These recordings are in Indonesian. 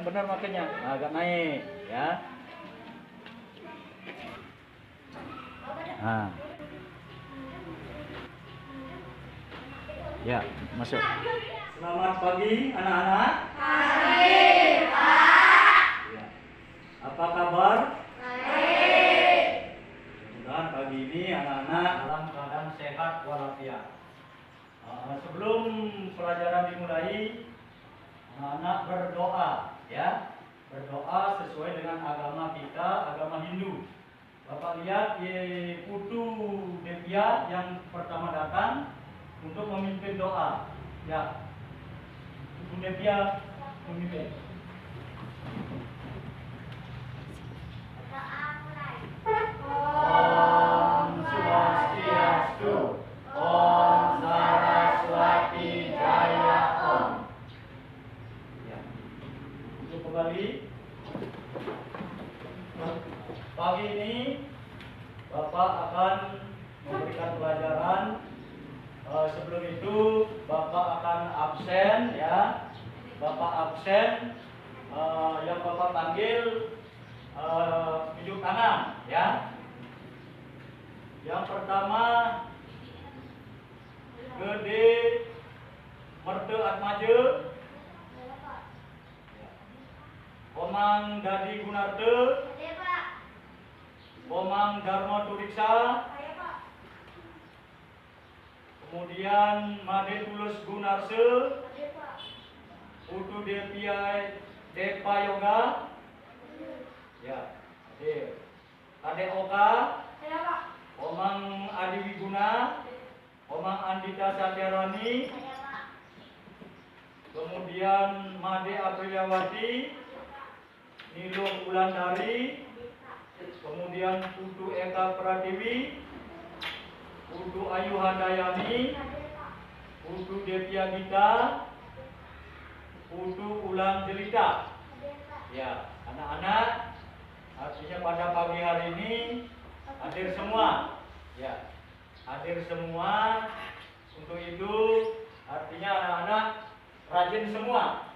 yang benar makanya. Nah, agak naik ya. Nah. Ya, masuk. Selamat pagi anak-anak. Pagi, Pak. Ya. Apa kabar? Baik. Mudah-mudahan pagi ini anak-anak dalam keadaan sehat walafiat. Sebelum pelajaran dimulai, anak-anak berdoa ya. Berdoa sesuai dengan agama kita, agama Hindu. Bapak lihat Putu Devia yang pertama datang untuk memimpin doa. Ya. Putu Devia memimpin. Om Swastiastu, Om Saraswati Jaya Om. Ya. Untuk kembali pagi ini Bapak akan memberikan pelajaran. Sebelum itu Bapak akan absen ya. Bapak absen, yang Bapak panggil tunjuk tangan ya. Yang pertama Gede Merte Atmaja, Komang Dadi Gunarte, Komang Dharma Turiksa, kemudian Made Tulus Gunarse, Putu Devia Depa Yoga, ya, Ade Oka, Omang Adi Wiguna, Omang Andita Satyarani, kemudian Made Apriliawati, Nilung Wulandari, kemudian Putu Eka Pratiwi, Putu Ayu Handayani, Putu Devia Gita, Putu Ulang Jelita. Ya, anak-anak, artinya pada pagi hari ini hadir semua. Ya, hadir semua. Untuk itu artinya anak-anak rajin semua.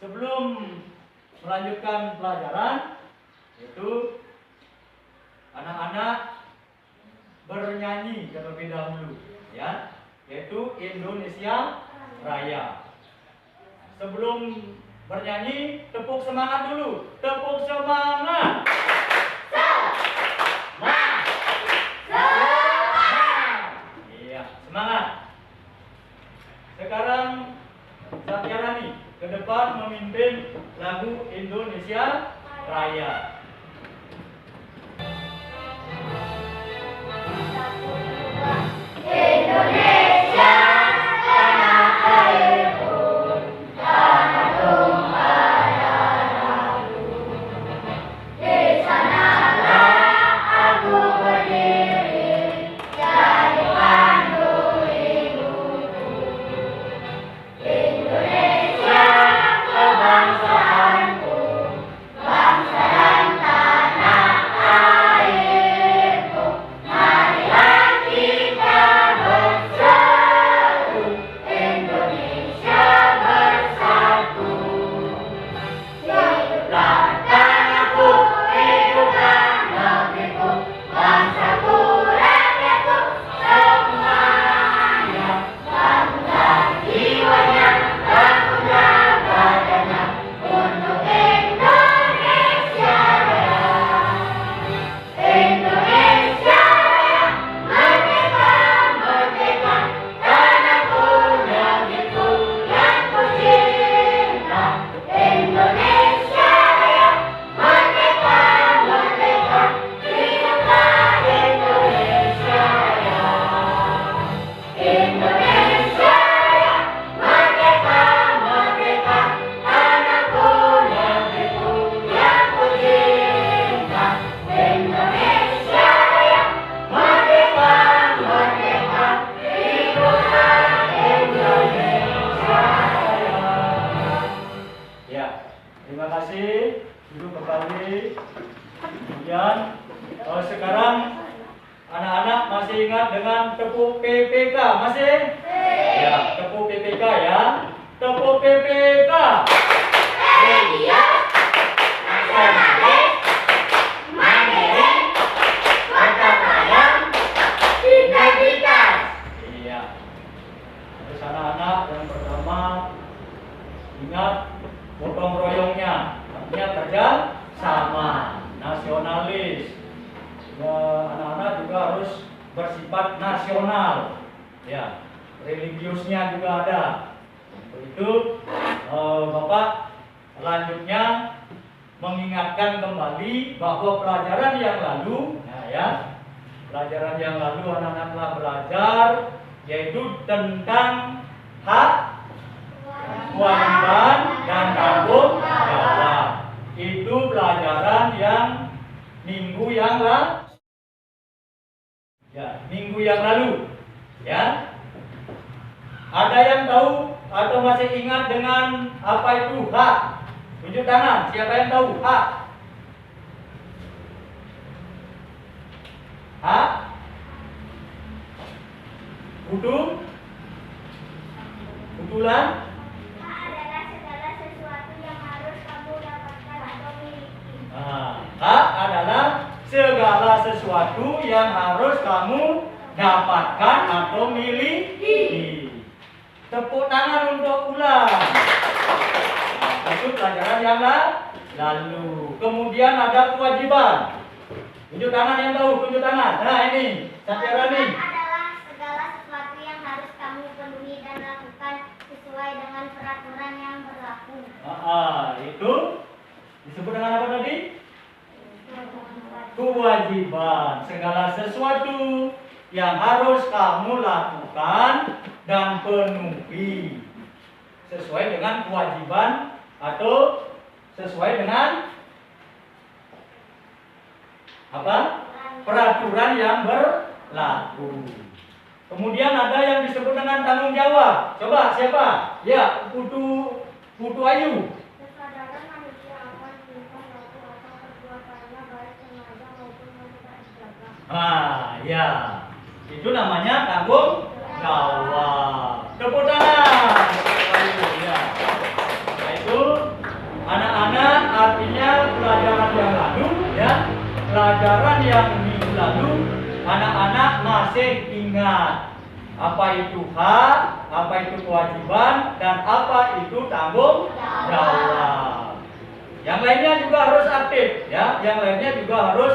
Sebelum melanjutkan pelajaran, itu anak-anak bernyanyi terlebih dahulu, ya, yaitu Indonesia Raya. Sebelum bernyanyi, tepuk semangat dulu. Tepuk semangat. Iya, semangat. Sekarang Satyarani ke depan memimpin lagu Indonesia Raya. Indonesia, tanah airku, tanah tumpah darahku. Di sanalah aku berdiri, jadi pandu ibuku. Indonesia, kebangsaanku, bangsa dan tanah airku. Marilah kita bersatu, Indonesia bersatu. Hiduplah tanahku, hiduplah negeriku, bangsaku, rakyatku, semuanya. Bangunlah jiwanya, bangunlah badannya, untuk Indonesia Raya. Indonesia Raya, merdeka, merdeka, tanahku, negeriku yang ku cinta. Indonesia Raya, merdeka, merdeka, hiduplah Indonesia Raya. Indonesia Raya, merdeka, merdeka, tanahku, negeriku yang ku cinta. Indonesia Raya, merdeka, merdeka, hiduplah Indonesia Raya. Ya, terima kasih. Duduk kembali. Kemudian sekarang anak-anak masih ingat dengan tepuk PPK, masih? Ya, tepuk PPK ya. Tepuk PPK. religius, nasionalis, mandiri, gotong royong, integritas. Iya. Terus anak-anak yang pertama ingat gotong royongnya, artinya kerja sama, nasionalis. Ya, anak-anak juga harus bersifat nasional. Ya, religiusnya juga ada. Itu Bapak selanjutnya mengingatkan kembali bahwa pelajaran yang lalu, pelajaran yang lalu anak-anak telah belajar yaitu tentang hak, kewajiban, dan tanggung jawab. Itu pelajaran yang minggu yang lalu. Minggu yang lalu. Ya. Ada yang tahu atau masih ingat dengan apa itu hak? Tunjuk tangan. Siapa yang tahu hak? Hak? Betulan? Hak adalah segala sesuatu yang harus kamu dapatkan atau miliki. Hak adalah segala sesuatu yang harus kamu dapatkan atau miliki. Tepuk tangan untuk ulang. Itu pelajaran yang lalu. Kemudian ada kewajiban. Tunjuk tangan yang tahu, tunjuk tangan. Nah ini, Satyarani. Kewajiban adalah segala sesuatu yang harus kamu penuhi dan lakukan sesuai dengan peraturan yang berlaku. Itu disebut dengan apa tadi? Kewajiban. Segala sesuatu yang harus kamu lakukan dan penuhi sesuai dengan kewajiban atau sesuai dengan apa? Peraturan yang berlaku. Kemudian ada yang disebut dengan tanggung jawab. Coba siapa? Ya, Putu Ayu. Kesadaran manusia akan tingkah laku atau perbuatannya baik sengaja maupun tidak dijaga. Ya. Itu namanya tanggung jawab. Tepuk tangan. Ya. Nah, itu anak-anak artinya pelajaran yang lalu ya. Pelajaran yang minggu lalu anak-anak masih ingat apa itu hak, apa itu kewajiban, dan apa itu tanggung jawab. Yang lainnya juga harus aktif ya. Yang lainnya juga harus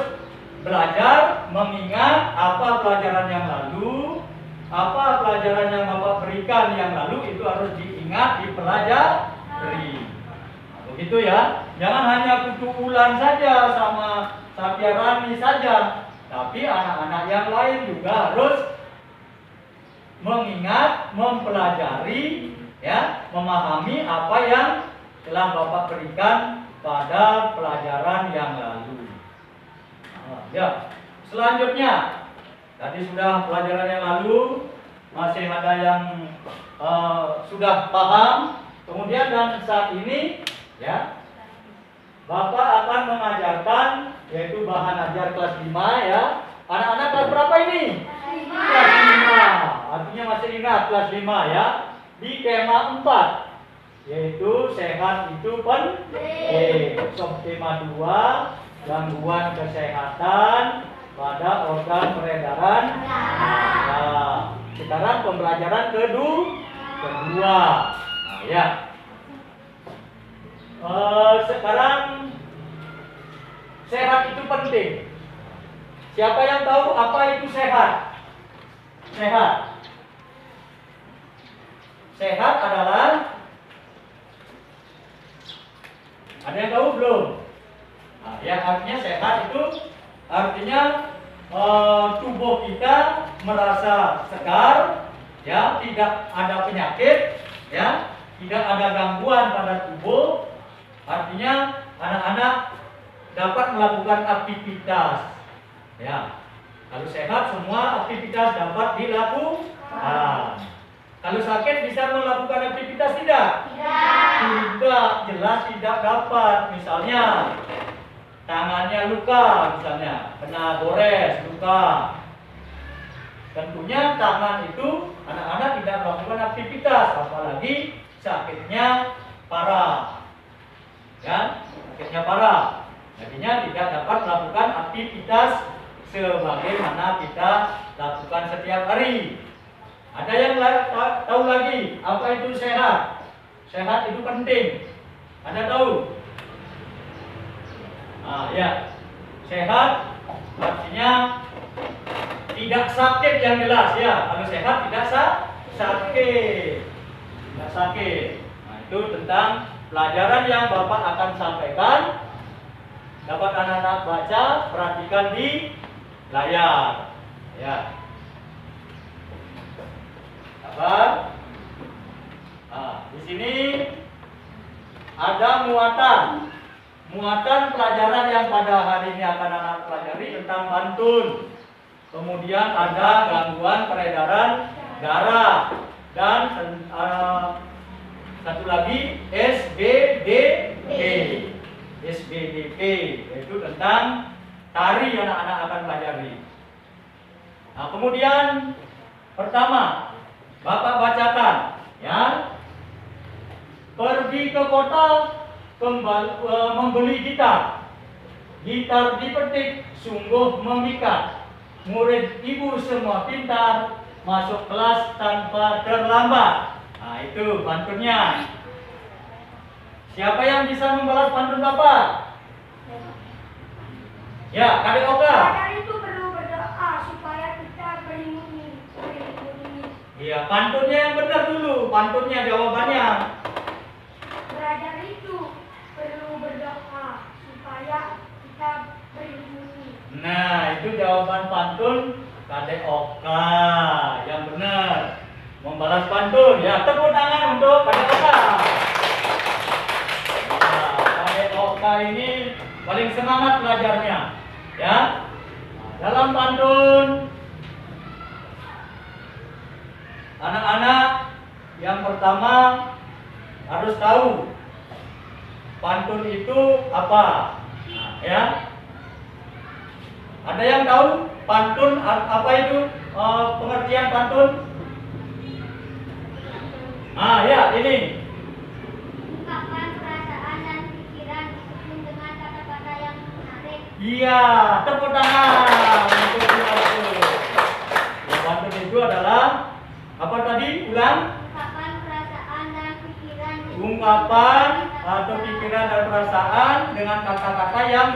belajar mengingat apa pelajaran yang lalu, apa pelajaran yang Bapak berikan yang lalu itu harus diingat, dipelajari. Begitu ya. Jangan hanya Putu Ulan saja sama Satyarani saja, tapi anak-anak yang lain juga harus mengingat, mempelajari, ya, memahami apa yang telah Bapak berikan pada pelajaran yang lalu. Ya, selanjutnya tadi sudah pelajaran yang lalu, masih ada yang sudah paham. Kemudian dan saat ini, ya, Bapak akan mengajarkan yaitu bahan ajar kelas 5 ya. Anak-anak kelas berapa ini? Kelas 5. Artinya masih ingat kelas 5 ya. Di tema 4 yaitu sehat itu penting. Subtema 2 gangguan kesehatan pada organ peredaran darah. Sekarang pembelajaran kedua. Ya. Sekarang sehat itu penting. Siapa yang tahu apa itu sehat? Sehat adalah, ada yang tahu belum? Yang artinya sehat itu artinya tubuh kita merasa segar, ya, tidak ada penyakit, ya, tidak ada gangguan pada tubuh. Artinya anak-anak dapat melakukan aktivitas, ya. Kalau sehat semua aktivitas dapat dilakukan. Kalau sakit bisa melakukan aktivitas tidak? Tidak, jelas tidak dapat. Misalnya tangannya luka, misalnya kena gores, luka. Tentunya tangan itu anak-anak tidak melakukan aktivitas, apalagi sakitnya parah. ya, sakitnya parah. Jadinya tidak dapat melakukan aktivitas sebagaimana kita lakukan setiap hari. Ada yang tahu lagi apa itu sehat? Sehat itu penting. Ada tahu? Ya, sehat artinya tidak sakit yang jelas ya. Kalau sehat tidak sakit, tidak sakit. Nah, itu tentang pelajaran yang Bapak akan sampaikan. Dapat anak-anak baca, perhatikan di layar. Ya. Sabar. Di sini ada muatan pelajaran yang pada hari ini akan anak pelajari tentang pantun. Kemudian ada gangguan peredaran darah dan satu lagi SBDP yaitu tentang tari anak-anak akan pelajari. Nah, kemudian pertama Bapak bacakan ya. Pergi ke kota membeli gitar. Gitar dipetik sungguh memikat. Murid ibu semua pintar, masuk kelas tanpa terlambat. Nah, itu pantunnya. Siapa yang bisa membalas pantun Bapak? Ya, Kadek Oka. Belajar itu perlu berdoa supaya kita berlindungi. Iya, pantunnya yang benar dulu. Pantunnya jawabannya. Belajar itu perlu berdoa supaya kita berlindungi. Nah, itu jawaban pantun Kadek Oka yang benar. Membalas pantun. Ya, tepuk tangan untuk Kadek Oka. Nah, Kadek Oka ini paling semangat belajarnya. Ya. Nah, dalam pantun anak-anak yang pertama harus tahu pantun itu apa. Nah, ya. Ada yang tahu pantun apa itu pengertian pantun? Ya ini. Ungkapkan perasaan dan pikiran disusun dengan kata-kata yang menarik. Iya, tepuk tangan untuk pantun. Ya, pantun itu adalah apa tadi? Ulang. Ungkapan perasaan dan pikiran. Ungkapan atau pikiran dan perasaan dengan kata-kata yang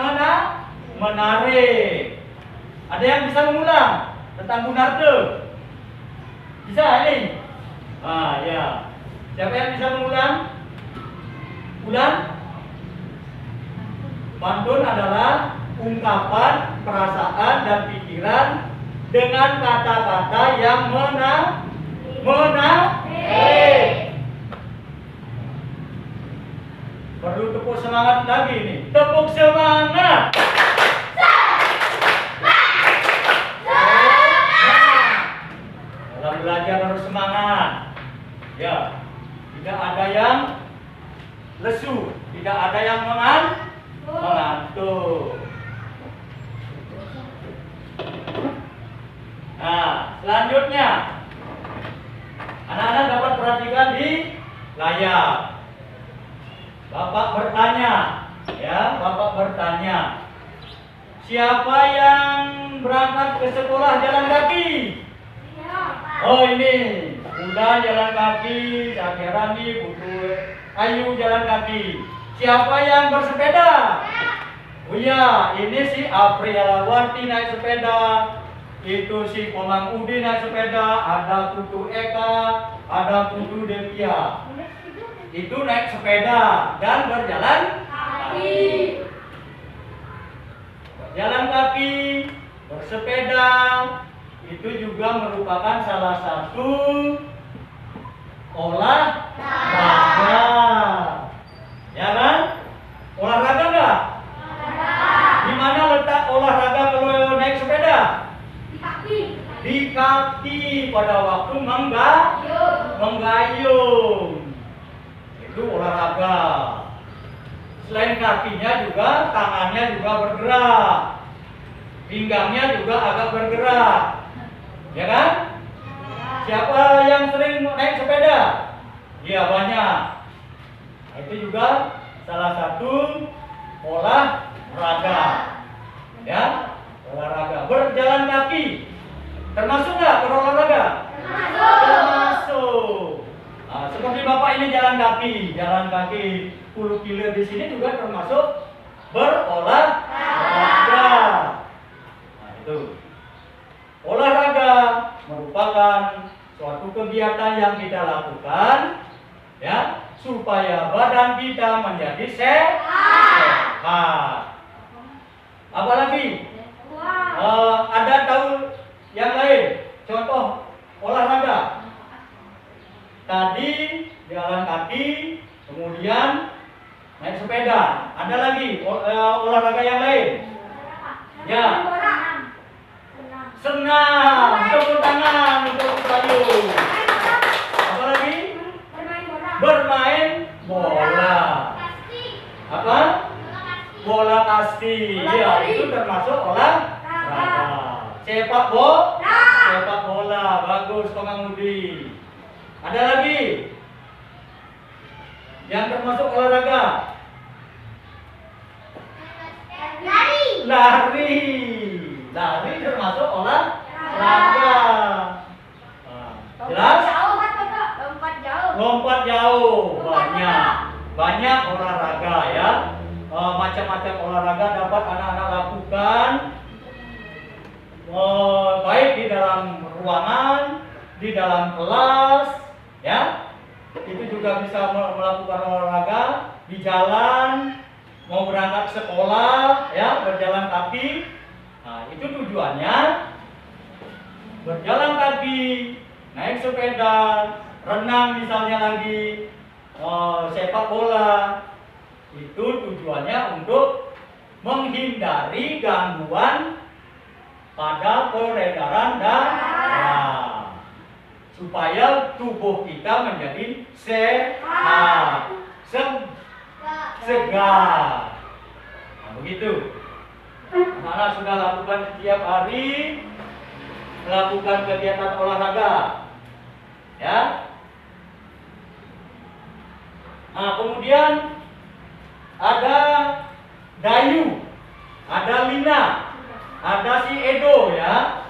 menarik. Ada yang bisa mengulang tentang Gunarto? Bisa ini? Ya. Siapa yang bisa mengulang? Ulang. Pantun adalah ungkapan perasaan dan pikiran dengan kata-kata yang menarik. Perlu tepuk semangat lagi nih. Tepuk semangat. Dalam belajar harus semangat. Ya, tidak ada yang lesu, tidak ada yang mengantuk. Nah, selanjutnya anak-anak dapat perhatikan di layar. Bapak bertanya, ya, Bapak bertanya, siapa yang berangkat ke sekolah jalan kaki? Oh ini, Bunda jalan kaki, Sakera nih, Budu Ayu jalan kaki. Siapa yang bersepeda? Oh iya, ini si Aprialawanti naik sepeda. Itu si Komang Udi naik sepeda. Ada Putu Eka, ada Putu Devia. Itu naik sepeda dan berjalan kaki. Berjalan kaki, bersepeda. Itu juga merupakan salah satu olahraga. Ya kan? Olahraga enggak? Di mana letak olahraga kalau naik sepeda? Di kaki. Di kaki pada waktu menggayung. Itu olahraga. Selain kakinya juga tangannya juga bergerak. Pinggangnya juga agak bergerak. Ya kan? Siapa yang sering naik sepeda? Iya banyak. Nah, itu juga salah satu olahraga. Ya, olahraga. Berjalan kaki termasuk nggak berolahraga? Termasuk. Nah, seperti Bapak ini jalan kaki 10 kilo di sini juga termasuk berolahraga. Nah, itu. Olahraga merupakan suatu kegiatan yang kita lakukan ya supaya badan kita menjadi sehat. Apalagi ada tahu yang lain contoh olahraga tadi jalan kaki kemudian naik sepeda, ada lagi olahraga yang lain ya senam, tepuk tangan untuk Bayu. Apalagi bermain bola. Apa? Bola kasti. Ya, itu termasuk olahraga. Sepak bola. Bagus pengemudi. Ada lagi yang termasuk olahraga? Lari termasuk olahraga. Jelas? Lompat jauh. Banyak olahraga ya. Macam-macam olahraga dapat anak-anak lakukan. Baik di dalam ruangan, di dalam kelas, ya. Itu juga bisa melakukan olahraga di jalan, mau berangkat sekolah, ya, berjalan kaki. Nah, itu tujuannya berjalan kaki, naik sepeda, renang misalnya lagi, sepak bola. Itu tujuannya untuk menghindari gangguan pada peredaran darah. Supaya tubuh kita menjadi sehat, segar. Nah, begitu. Anak-anak sudah lakukan setiap hari melakukan kegiatan olahraga, ya. Nah, kemudian ada Dayu, ada Lina, ada si Edo, ya.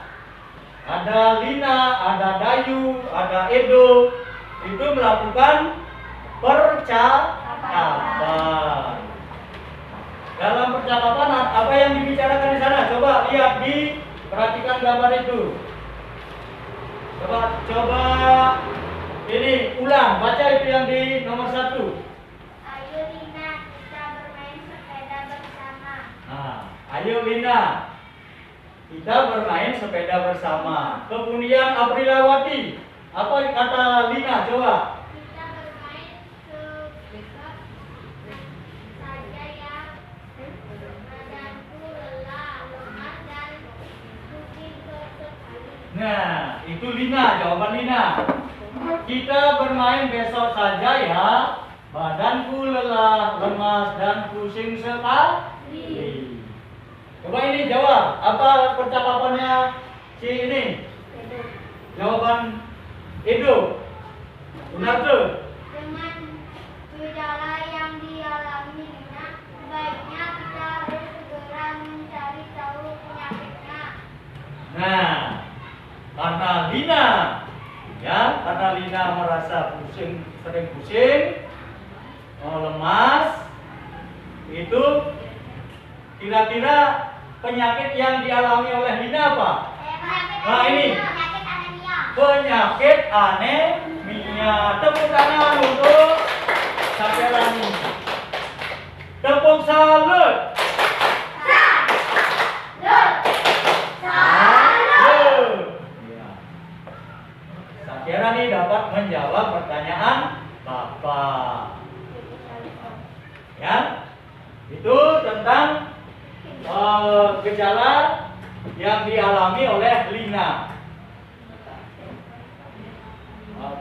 Ada Lina, ada Dayu, ada Edo. Itu melakukan percakapan. Dalam percakapan apa yang dibicarakan di sana? Coba lihat perhatikan gambar itu. Coba ini ulang, baca itu yang di nomor 1. Ayo Lina, kita bermain sepeda bersama. Nah, ayo Lina, kita bermain sepeda bersama. Kemudian Aprilawati, apa kata Lina? Coba. Kita bermain sebentar saja ya. Badanku lelah, lemas dan mungkin sesekali. Nah, itu Lina, jawaban Lina. Kita bermain besok saja ya. Badanku lelah, lemas dan pusing sekali. Coba ini jawab, apa percakapannya si ini? Jawaban Edo. Benar tuh? Dengan gejala yang dialami Lina, sebaiknya kita harus segera mencari tahu penyakitnya. Nah, karena Lina merasa pusing, sering pusing, lemas, itu kira-kira penyakit yang dialami oleh Lina apa? Nah, ini penyakit anemia. Tepuk tangan untuk Sakyarani. Tepuk salut. Sakyarani dapat menjawab pertanyaan Bapak. Ya, itu tentang gejala yang dialami oleh Lina.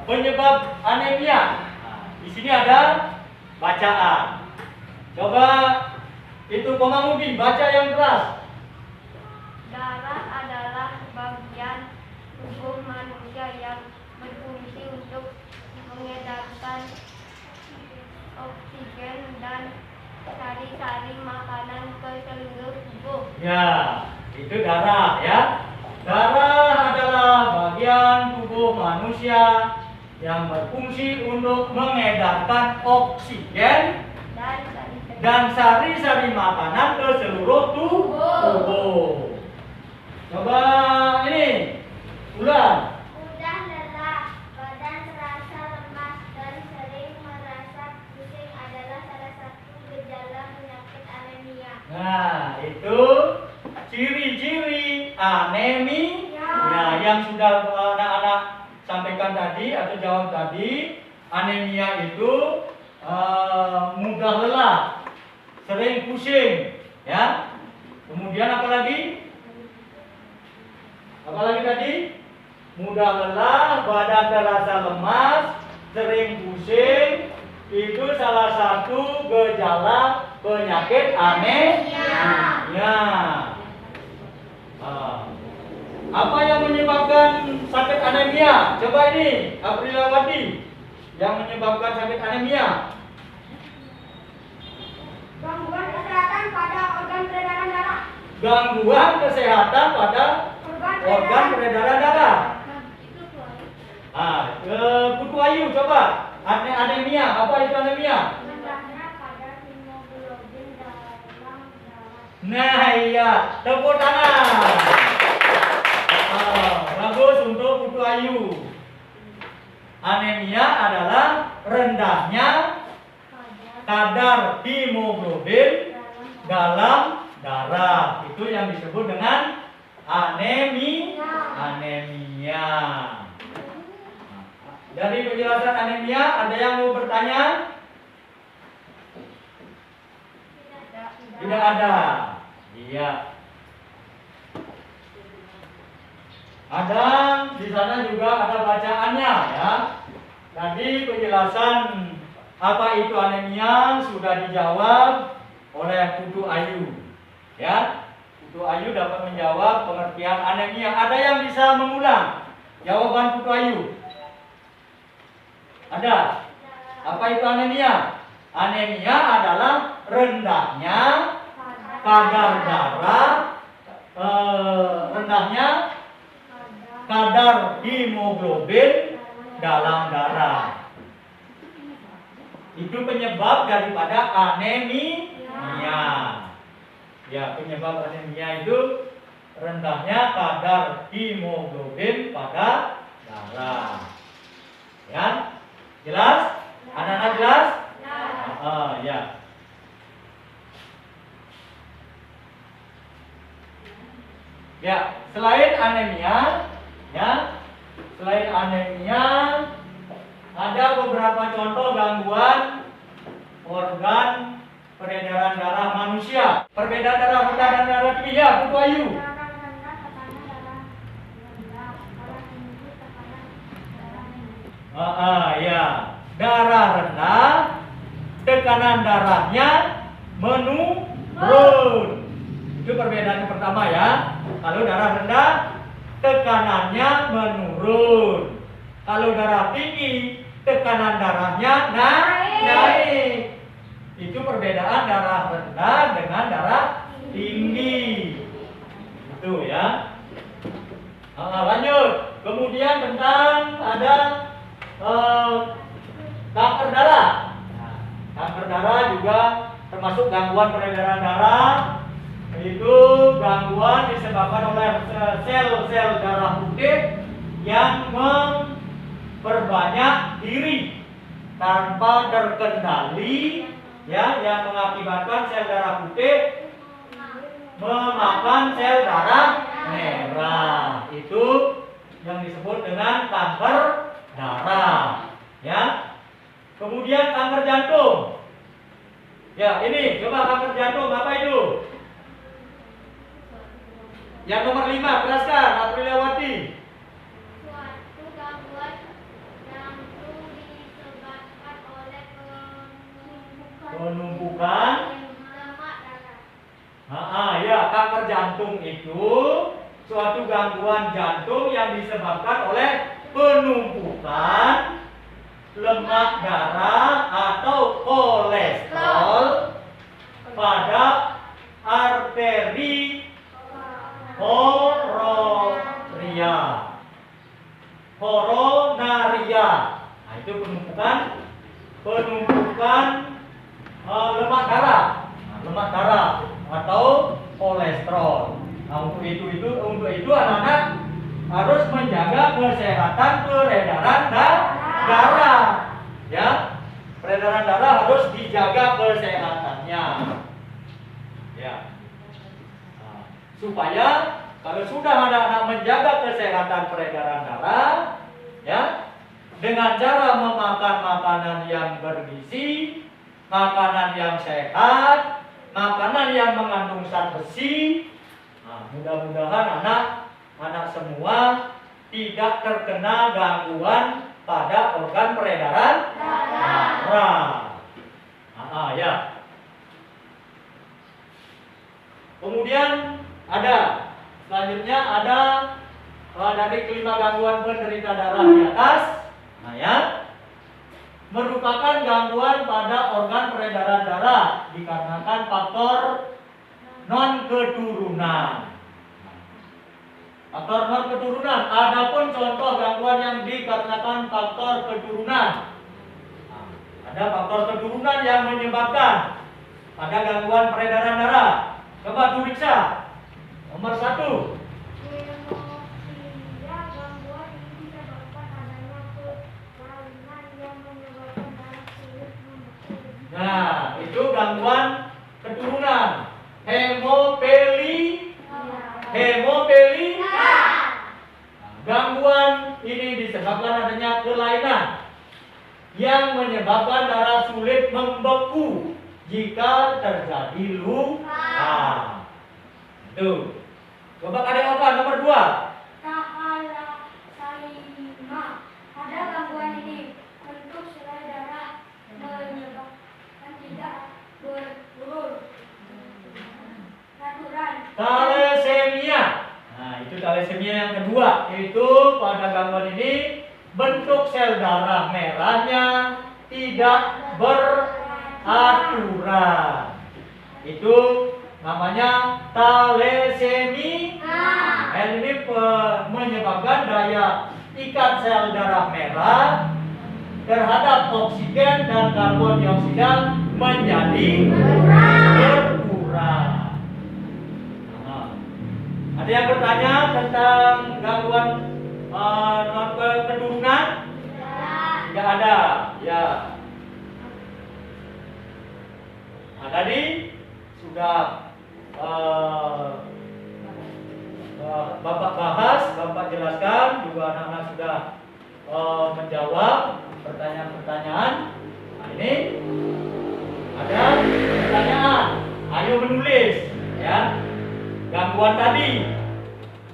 Penyebab anemia. Di sini ada bacaan. Coba itu Komangudi baca yang keras. Darah adalah bagian tubuh manusia yang berfungsi untuk mengedarkan oksigen dan Ya, itu darah ya. Darah adalah bagian tubuh manusia yang berfungsi untuk mengedarkan oksigen dan sari-sari makanan ke seluruh tubuh. Coba ini, ulang. Mudah lelah, badan terasa lemas dan sering merasa pusing adalah salah satu gejala penyakit anemia. Nah, itu ciri-ciri anemia. Nah, yang sudah anak-anak sampaikan tadi atau jawab tadi, anemia itu mudah lelah, sering pusing, ya. Kemudian apa lagi? Apa lagi tadi? Mudah lelah, badan terasa lemas, sering pusing. Itu salah satu gejala penyakit anemia. Apa yang menyebabkan sakit anemia? Coba ini, Aprilawati. Yang menyebabkan sakit anemia. Gangguan kesehatan pada organ peredaran darah. Gangguan kesehatan pada organ peredaran darah. Kutu Ayu, coba. Anemia, apa itu anemia? Rendahnya kadar hemoglobin dalam darah. Nah iya, tepuk tangan. Bagus untuk Kutu Ayu. Anemia adalah rendahnya kadar hemoglobin dalam darah. Itu yang disebut dengan anemia. Dari penjelasan anemia, ada yang mau bertanya? Tidak ada. Iya. Ada di sana juga ada bacaannya ya. Tadi penjelasan apa itu anemia sudah dijawab oleh Kutu Ayu. Ya. Kutu Ayu dapat menjawab pengertian anemia. Ada yang bisa mengulang jawaban Kutu Ayu? Ada. Apa itu anemia? Anemia adalah rendahnya kadar darah, rendahnya kadar hemoglobin dalam darah. Itu penyebab daripada anemia. Ya, penyebab anemia itu rendahnya kadar hemoglobin pada darah. Ya, jelas? Anak-anak jelas? Ya. Ya, selain anemia, ada beberapa contoh gangguan organ peredaran darah manusia. Perbedaan darah rendah dan darah tinggi ya, Kutu Ayu. Darah rendah, tekanan darah rendah. Darah tinggi, tekanan darah tinggi. Ya. Darah rendah, tekanan darahnya menurun. Itu perbedaan yang pertama ya. Kalau darah rendah, tekanannya menurun. Kalau darah tinggi, tekanan darahnya naik. Itu perbedaan darah rendah dengan darah tinggi. Itu ya. Lanjut. Kemudian tentang ada kanker darah. Nah, kanker darah juga termasuk gangguan peredaran darah. Itu gangguan disebabkan oleh sel-sel darah putih yang memperbanyak diri tanpa terkendali, ya, yang mengakibatkan sel darah putih memakan sel darah merah. Itu yang disebut dengan kanker darah, ya. Kemudian kanker jantung. Ya, ini coba kanker jantung apa itu? Yang nomor 5, jelaskan Aprilawati. Suatu gangguan jantung disebabkan oleh Penumpukan lemak darah. Ya, kanker jantung itu suatu gangguan jantung yang disebabkan oleh penumpukan lemak darah atau kolesterol pada arteri kororia, koronaria. Nah, itu penumpukan lemak darah. Nah, lemak darah atau kolesterol. Nah, untuk itu anak-anak harus menjaga kesehatan peredaran darah. Ya, peredaran darah harus dijaga kesehatannya. Ya. Nah, supaya kalau sudah anak-anak menjaga kesehatan peredaran darah, ya, dengan cara memakan makanan yang bergizi, makanan yang sehat, makanan yang mengandung zat besi. Nah, mudah-mudahan anak semua tidak terkena gangguan pada organ peredaran darah. Ya. Kemudian selanjutnya ada dari kelima gangguan penderita darah di atas. Nah, ya, merupakan gangguan pada organ peredaran darah dikarenakan faktor non keturunan. Faktor non keturunan. Adapun contoh gangguan yang dikarenakan faktor keturunan. Nah, ada faktor keturunan yang menyebabkan pada gangguan peredaran darah. Coba periksa. Nomor 1. Hemofilia. Gangguan ini disebabkan adanya kelainan yang menyebabkan darah sulit membeku. Nah, itu gangguan keturunan. Hemofilia. Gangguan ini disebabkan adanya kelainan yang menyebabkan darah sulit membeku jika terjadi luka. Itu. Coba kalian apa nomor 2? Thalassemia. Pada gangguan ini bentuk selai darah menyebabkan tidak berurut natural. Thalassemia. Nah, itu thalassemia yang kedua. Itu pada gangguan ini bentuk sel darah merahnya tidak beraturan. Itu namanya thalassemia. Ini menyebabkan daya ikat sel darah merah terhadap oksigen dan karbon dioksida menjadi berkurang. Nah, ada yang bertanya tentang gangguan keturunan? Tidak ada. Ya. Nah, tadi sudah Bapak bahas, Bapak jelaskan, juga anak-anak sudah menjawab pertanyaan-pertanyaan. Nah, ini ada pertanyaan. Ayo menulis, ya. Gangguan tadi,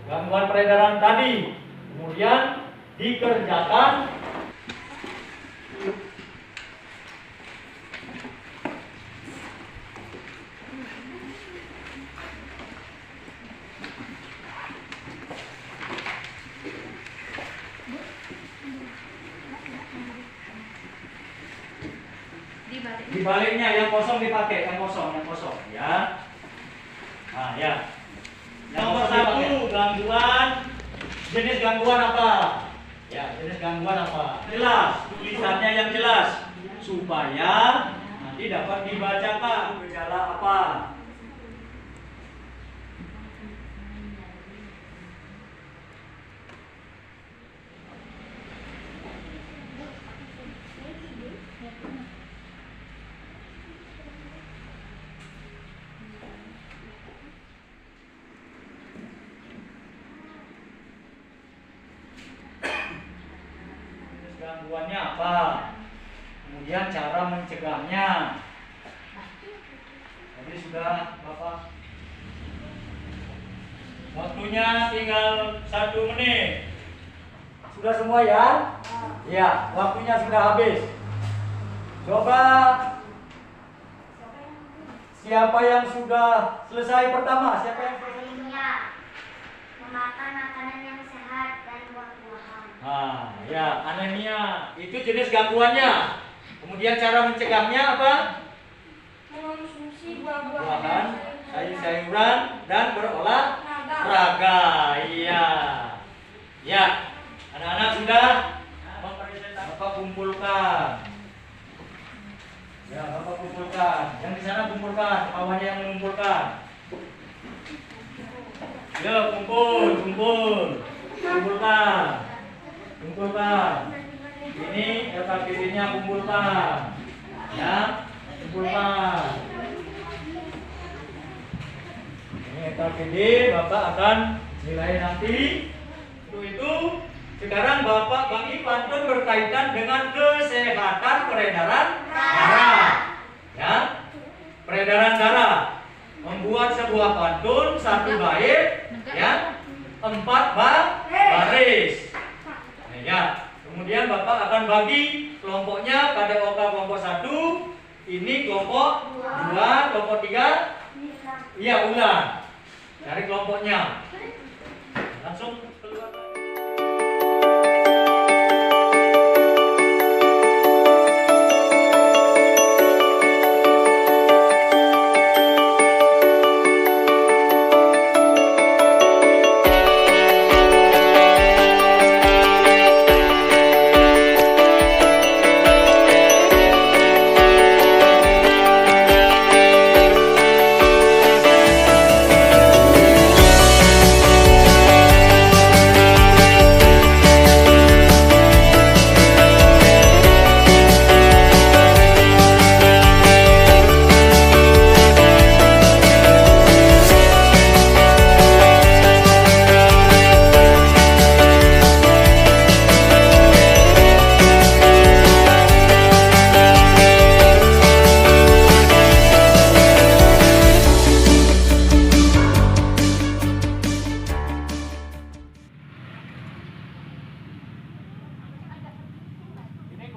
gangguan peredaran tadi, kemudian dikerjakan. Dibaliknya yang kosong dipakai, yang kosong ya. Nah, ya. Yang nomor 1, gangguan. Jenis gangguan apa? Ya, jenis gangguan apa? Jelas, tulisannya yang jelas supaya nanti dapat dibacakan gejala apa. Gangguannya apa? Kemudian cara mencegahnya. Tadi sudah Bapak. Waktunya tinggal 1 menit. Sudah semua ya? Ya, waktunya sudah habis. Coba siapa yang sudah selesai pertama? Siapa yang selesai? Memakan makanan yang sehat dan buah-buahan. Nah, ya, anemia itu jenis gangguannya. Kemudian cara mencegahnya apa? Mengonsumsi buah-buahan Buahan, sayur-sayuran dan berolahraga. raga. Iya. Ya. Anak-anak sudah? Bapak kumpulkan. Ya, Bapak kumpulkan. Yang di sana kumpulkan, kawannya yang mengumpulkan. Ya, kumpulkan. Kumpulkan. Ini LKPD-nya kumpulkan. Ya, kumpulkan. Ini LKPD Bapak akan nilai nanti. Untuk itu, sekarang Bapak bagi pantun berkaitan dengan kesehatan peredaran darah. Ya, peredaran darah. Membuat sebuah pantun 1 bait, ya, 4 baris. Nah, ya. Kemudian Bapak akan bagi kelompoknya KDOK kelompok 1, ini kelompok 2, kelompok 3. Iya, ulang. Cari kelompoknya. Langsung keluar.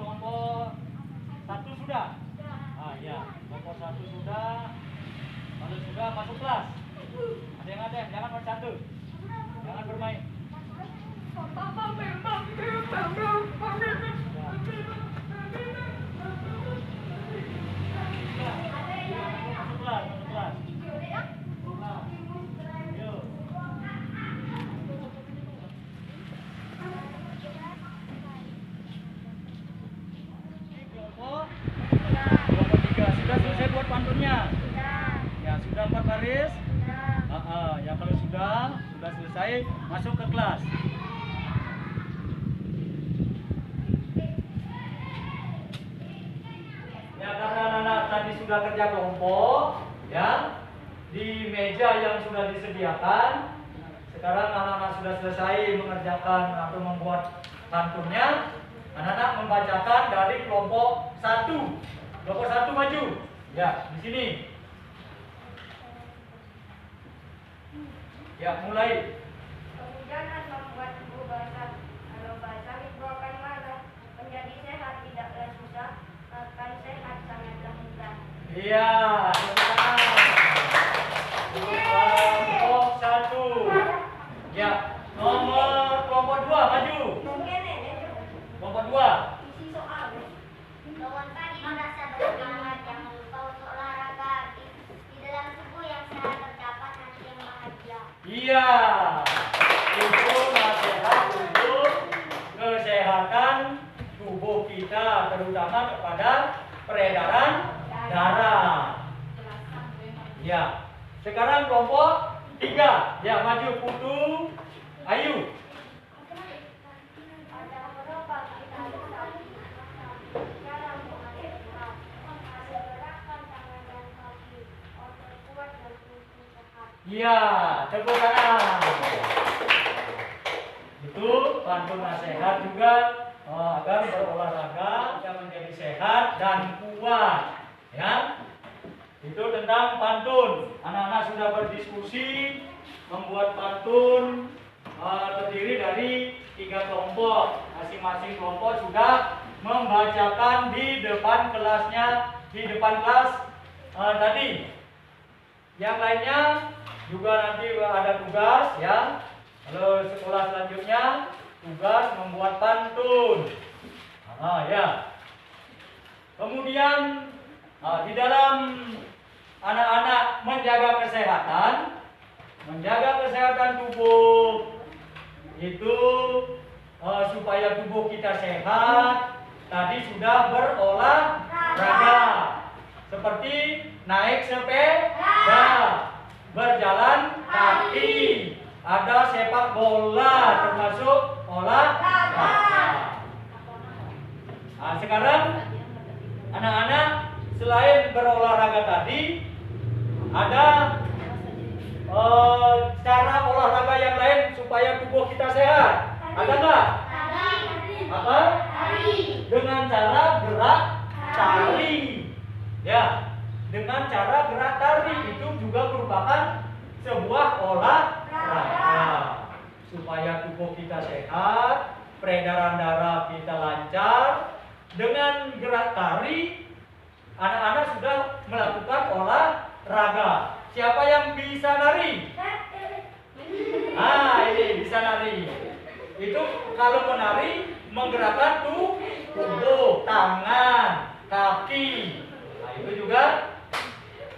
Kelompok 1 sudah? Ah ya, kelompok 1 sudah. Kalau sudah masuk kelas. Ada yang ada, jangan bersatu. Jangan bermain. Masuk kelas, masuk kelas. Yuk. Kelompok 3 sudah selesai buat pantunnya. Ya sudah 4 baris. Ya kalau sudah selesai masuk ke kelas. Ya karena anak-anak tadi sudah kerja kelompok, ya di meja yang sudah disediakan. Sekarang anak-anak sudah selesai mengerjakan atau membuat pantunnya. Anak-anak membacakan dari kelompok 1. Kelompok 1 maju. Ya, di sini. Ya, mulai. Kehujanan membuat ibu basah. Kalau basah ibu akan marah. Menjadi sehat tidaklah susah, akan sehat sangatlah mudah. Iya, kelompok 1. Ya, nomor kelompok 2 maju. Kelompok 2. Isi soal. Kawan pagi merasa bersemangat, jangan lupa untuk olahraga. Di dalam tubuh yang sehat terdapat hati yang bahagia. Iya, itu nasihat untuk kesehatan tubuh kita, terutama kepada peredaran darah. Ya, sekarang kelompok 3. Ya, maju Putu, Ayu. Ada beberapa kita harus cara mengalir berat. Ada gerakan tangan dan kaki, otot kuat dan tubuh sehat. Iya, tepuk tangan. Itu pantun nasihat juga agar berolahraga yang menjadi sehat dan kuat. Ya, itu tentang pantun. Anak-anak sudah berdiskusi membuat pantun terdiri dari 3 kelompok. Masing-masing kelompok sudah membacakan di depan kelasnya, di depan kelas tadi. Yang lainnya juga nanti ada tugas, ya. Kalau sekolah selanjutnya tugas membuat pantun. Ya. Kemudian di dalam anak-anak menjaga kesehatan, menjaga kesehatan tubuh itu supaya tubuh kita sehat. Tadi sudah berolahraga seperti naik sepeda, berjalan kaki, ada sepak bola termasuk olahraga. Nah, sekarang anak-anak selain berolahraga tadi ada cara olahraga yang lain supaya tubuh kita sehat. Ada nggak? Apa? Dengan cara gerak tari. Ya, dengan cara gerak tari itu juga merupakan sebuah olahraga supaya tubuh kita sehat, peredaran darah kita lancar. Dengan gerak tari, anak-anak sudah melakukan olahraga. Siapa yang bisa nari? Ini bisa nari. Itu kalau menari menggerakkan tubuh, tangan, kaki. Nah, itu juga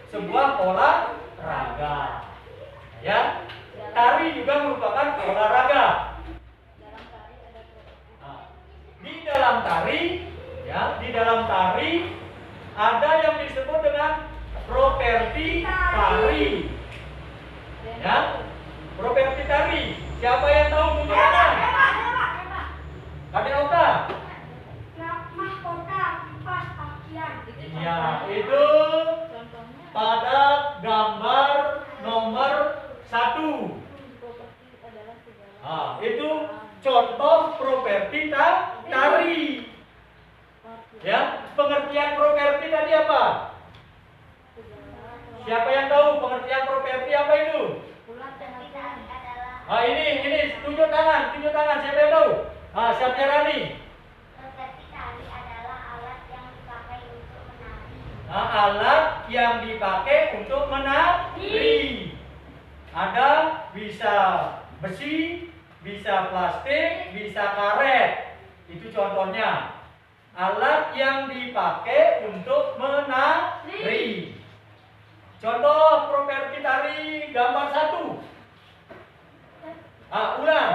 sebuah olahraga. Ya, tari juga merupakan olahraga. Nah, di dalam tari ada yang disebut dengan properti tari. Ya, properti tari. Siapa yang tahu bunyinya? Ada Oka? Mahkota kipas pakaian. Iya, itu pada gambar nomor 1. Nah, itu contoh properti tari. Ya, pengertian properti tadi apa? Siapa yang tahu pengertian properti apa itu? Ini tunjuk tangan, siapa yang tahu? Siapa Rani? Properti tari adalah alat yang dipakai untuk menari. Alat yang dipakai untuk menari. Ada bisa besi, bisa plastik, bisa karet. Itu contohnya. Alat yang dipakai untuk menari. Contoh properti tari gambar 1. Ulang.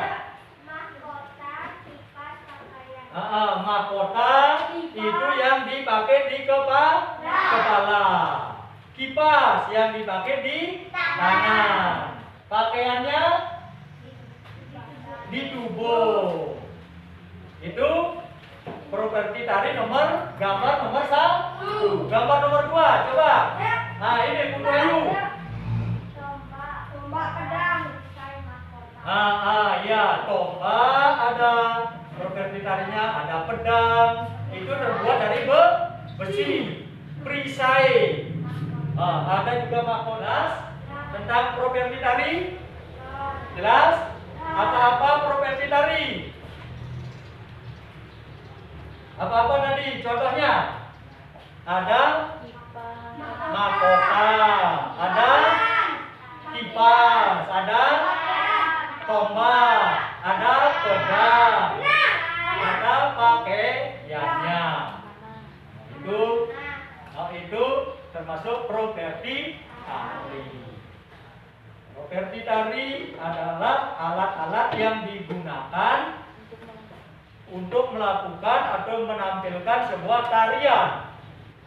Mahkota kipas pakaian. Mahkota itu yang dipakai di kepala. Kipas yang dipakai di tangan. Pakaiannya di tubuh. Itu properti tari gambar nomor 1. Gambar nomor 2, coba. Nah, ini Bu Ayu. Tombak pedang. Ya, tombak ada, properti tarinya ada pedang. Itu terbuat dari besi. Perisai. Ada juga mahkota tentang properti tari. Jelas? Apa-apa properti tari? Apa-apa tadi? Contohnya ada mahkota, ada kipas, ada tombak, ada pedang, ada pakaiannya. Itu termasuk properti tari. Properti tari adalah alat-alat yang digunakan untuk melakukan atau menampilkan sebuah tarian.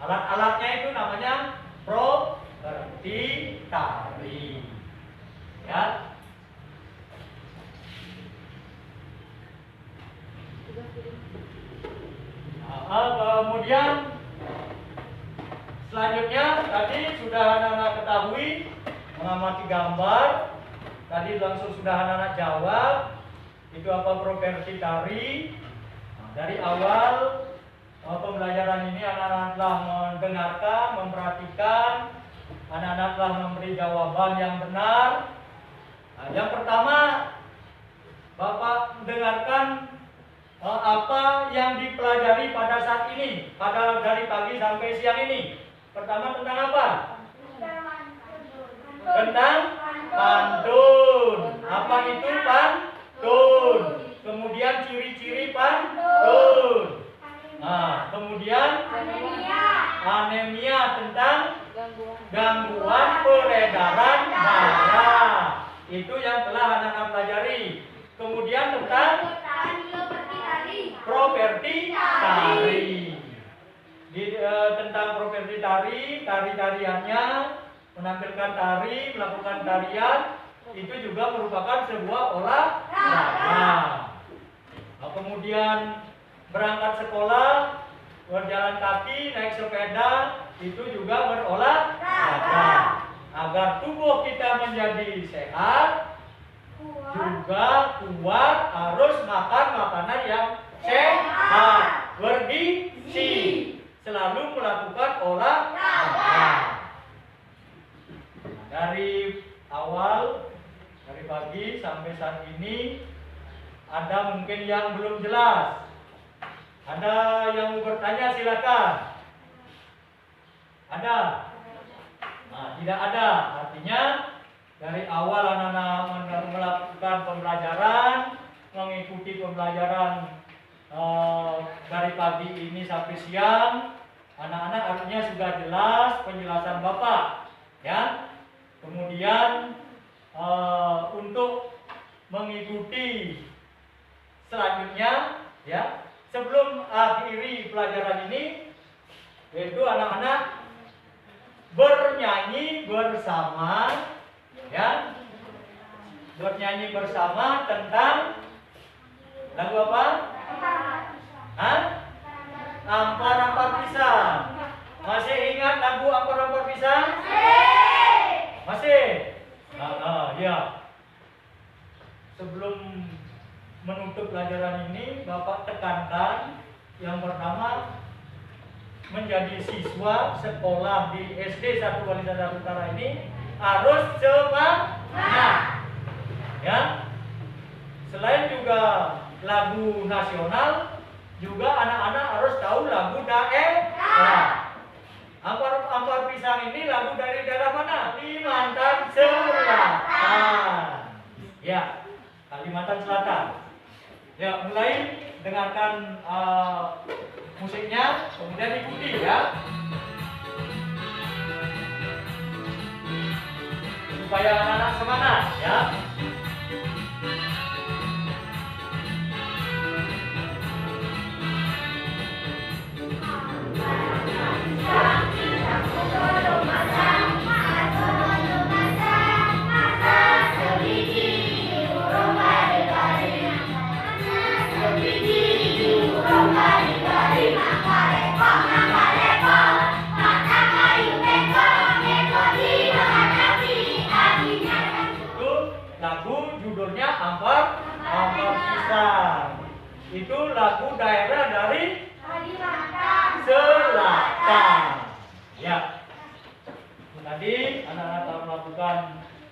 Alat-alatnya itu namanya properti tari. Ya. Kemudian selanjutnya tadi sudah anak-anak ketahui mengamati gambar. Tadi langsung sudah anak-anak jawab itu apa properti tari. Dari awal pembelajaran ini anak-anak telah mendengarkan, memperhatikan, anak-anak telah memberi jawaban yang benar. Yang pertama, Bapak mendengarkan apa yang dipelajari pada saat ini, dari pagi sampai siang ini. Pertama tentang apa? Tentang pantun. Apa itu pantun? Kemudian ciri-ciri pantun. Kemudian anemia tentang gangguan peredaran darah. itu yang telah anak-anak pelajari. Kemudian tentang properti tari. Tentang properti tari, tari-tariannya, menampilkan tari, melakukan tarian, itu juga merupakan sebuah olahraga. Nah, kemudian berangkat sekolah, berjalan kaki, naik sepeda, itu juga berolahraga. Agar tubuh kita menjadi sehat, juga kuat, harus makan makanan yang sehat, bergizi, selalu melakukan olahraga. Dari awal, dari pagi sampai saat ini, ada mungkin yang belum jelas. Ada yang mau bertanya, silakan. Ada? Nah, tidak ada. Artinya dari awal anak-anak melakukan pembelajaran, mengikuti pembelajaran dari pagi ini sampai siang, anak-anak artinya sudah jelas penjelasan Bapak, ya. Kemudian untuk mengikuti selanjutnya, ya, sebelum akhiri pelajaran ini, yaitu anak-anak bernyanyi bersama, ya, bernyanyi bersama tentang lagu apa? Hah? Ampar-ampar pisang. Masih ingat lagu ampar-ampar pisang? Masih? Ya. Sebelum menutup pelajaran ini, Bapak tekankan yang pertama, menjadi siswa sekolah di SD 1 Walisada Utara ini harus semangat, ya. Selain juga lagu nasional, juga anak-anak harus tahu lagu daerah. Ampar pisang ini lagu dari daerah mana? Kalimantan Selatan. Ya, Kalimantan Selatan. Ya, mulai dengarkan musiknya, kemudian ikuti, ya, supaya anak-anak semangat, ya. Judulnya ampar pisang. Itu lagu daerah dari Kalimantan Selatan. Ya. Tadi anak-anak telah melakukan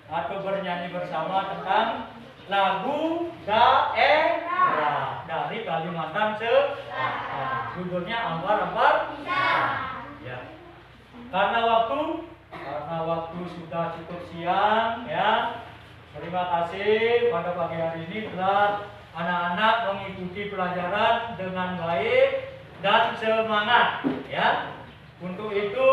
atau bernyanyi bersama tentang lagu daerah dari Kalimantan Selatan. Judulnya ampar pisang. Ya. Karena waktu sudah cukup siang, ya. Terima kasih pada pagi hari ini telah anak-anak mengikuti pelajaran dengan baik dan semangat, ya. Untuk itu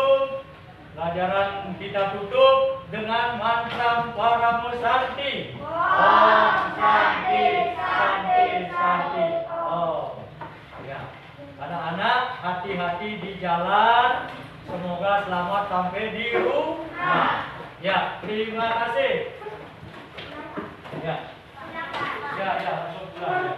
pelajaran kita tutup dengan mantra Paramo Santi. Om Santi, Santi, Santi. Oh, ya. Anak-anak hati-hati di jalan. Semoga selamat sampai di rumah. Ya, terima kasih. Ya, langsung pulang.